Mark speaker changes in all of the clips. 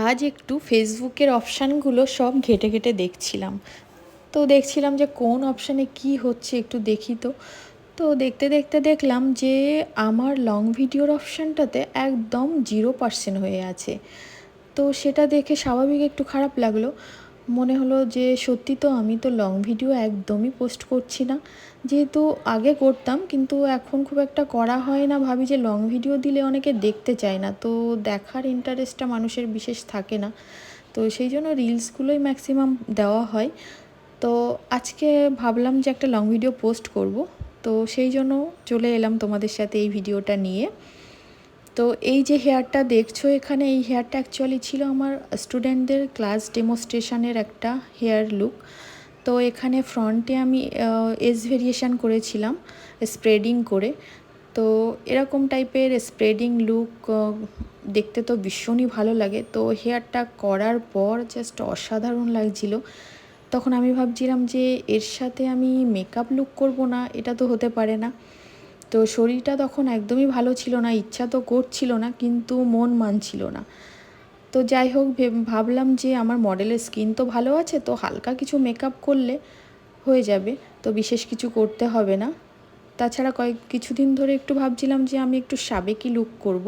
Speaker 1: আজ একটু ফেসবুকের অপশানগুলো সব ঘেটে ঘেটে দেখছিলাম। তো দেখছিলাম যে কোন অপশানে কি হচ্ছে একটু দেখি। তো দেখতে দেখতে দেখলাম যে আমার লং ভিডিওর অপশানটাতে একদম 0% হয়ে আছে। তো সেটা দেখে স্বাভাবিক একটু খারাপ লাগলো। মনে হলো যে সত্যি তো আমি তো লং ভিডিও একদমই পোস্ট করছি না। যেহেতু আগে করতাম কিন্তু এখন খুব একটা করা হয় না, ভাবি যে লং ভিডিও দিলে অনেকে দেখতে চায় না, তো দেখার ইন্টারেস্টটা মানুষের বিশেষ থাকে না। তো সেই জন্য রিলসগুলোই ম্যাক্সিমাম দেওয়া হয়। তো আজকে ভাবলাম যে একটা লং ভিডিও পোস্ট করব। তো সেই জন্য চলে এলাম তোমাদের সাথে এই ভিডিওটা নিয়ে। তো এই যে হেয়ারটা দেখছো এখানে, এই হেয়ারটা অ্যাকচুয়ালি ছিল আমার স্টুডেন্টদের ক্লাস ডেমনস্ট্রেশনের একটা হেয়ার লুক। তো এখানে ফ্রন্টে আমি এজ ভেরিয়েশান করেছিলাম স্প্রেডিং করে। তো এরকম টাইপের স্প্রেডিং লুক দেখতে তো ভীষণই ভালো লাগে। তো হেয়ারটা করার পর জাস্ট অসাধারণ লাগছিল। তখন আমি ভাবছিলাম যে এর সাথে আমি মেকআপ লুক করব না, এটা তো হতে পারে না। তো শরীরটা তখন একদমই ভালো ছিল না, ইচ্ছা তো করছিল না কিন্তু মন মানছিল না। তো যাই হোক, ভাবলাম যে আমার মডেলের স্কিন তো ভালো আছে, তো হালকা কিছু মেকআপ করলে হয়ে যাবে, তো বিশেষ কিছু করতে হবে না। তাছাড়া কিছুদিন ধরে একটু ভাবছিলাম যে আমি একটু সাবেকি লুক করব,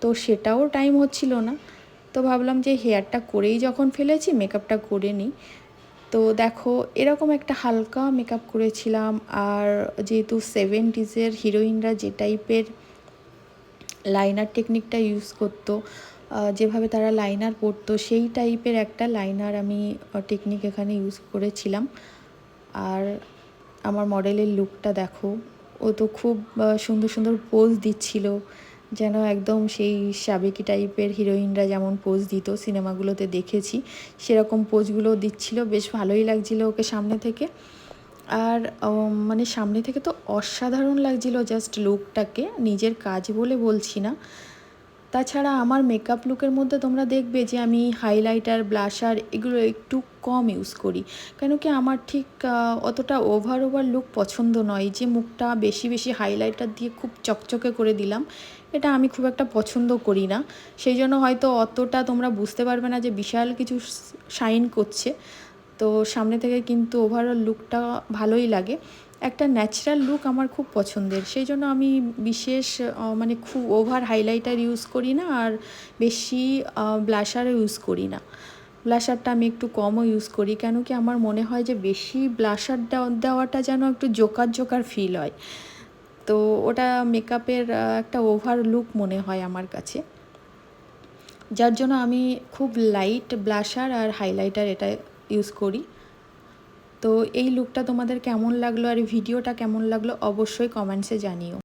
Speaker 1: তো সেটাও টাইম হচ্ছিল না। তো ভাবলাম যে হেয়ারটা করেই যখন ফেলেছি মেকআপটা করে নিই। তো দেখো এরকম একটা হালকা মেকআপ করেছিলাম। আর যেহেতু 70s হিরোইনরা যে টাইপের লাইনার টেকনিকটা ইউজ করতো, যেভাবে তারা লাইনার পরতো সেই টাইপের একটা লাইনার আমি টেকনিক এখানে ইউজ করেছিলাম। আর আমার মডেলের লুকটা দেখো, ও তো খুব সুন্দর সুন্দর পোজ দিচ্ছিল, যেন একদম সেই সাবেকি টাইপের হিরোইনরা যেমন পোজ দিত সিনেমাগুলোতে দেখেছি সেরকম পোজগুলো দিচ্ছিল। বেশ ভালোই লাগছিল ওকে সামনে থেকে। আর মানে সামনে থেকে তো অসাধারণ লাগছিল জাস্ট লুকটাকে, নিজের কাজ বলে বলছি না। তাছাড়া আমার মেকআপ লুকের মধ্যে তোমরা দেখবে যে আমি হাইলাইটার, ব্লাশার এগুলো একটু কম ইউজ করি। কেন কি আমার ঠিক অতটা ওভার লুক পছন্দ নয়, যে মুখটা বেশি বেশি হাইলাইটার দিয়ে খুব চকচকে করে দিলাম, এটা আমি খুব একটা পছন্দ করি না। সেই জন্য হয়তো অতটা তোমরা বুঝতে পারবে না যে বিশাল কিছু শাইন করছে। তো সামনে থেকে কিন্তু ওভারঅল লুকটা ভালোই লাগে। একটা ন্যাচারাল লুক আমার খুব পছন্দের, সেই জন্য আমি বিশেষ মানে খুব ওভার হাইলাইটার ইউজ করি না, আর বেশি ব্লাশারও ইউজ করি না। ব্লাশারটা আমি একটু কমও ইউজ করি, কেন কি আমার মনে হয় যে বেশি ব্লাশার দেওয়াটা যেন একটু জোকার জোকার ফিল হয়। তো ওটা মেকআপের একটা ওভার লুক মনে হয় আমার কাছে, যার জন্য আমি খুব লাইট ব্লাশার আর হাইলাইটার এটা ইউজ করি। তো এই লুকটা তোমাদের কেমন লাগলো আর ভিডিওটা কেমন লাগলো অবশ্যই কমেন্টসে জানিও।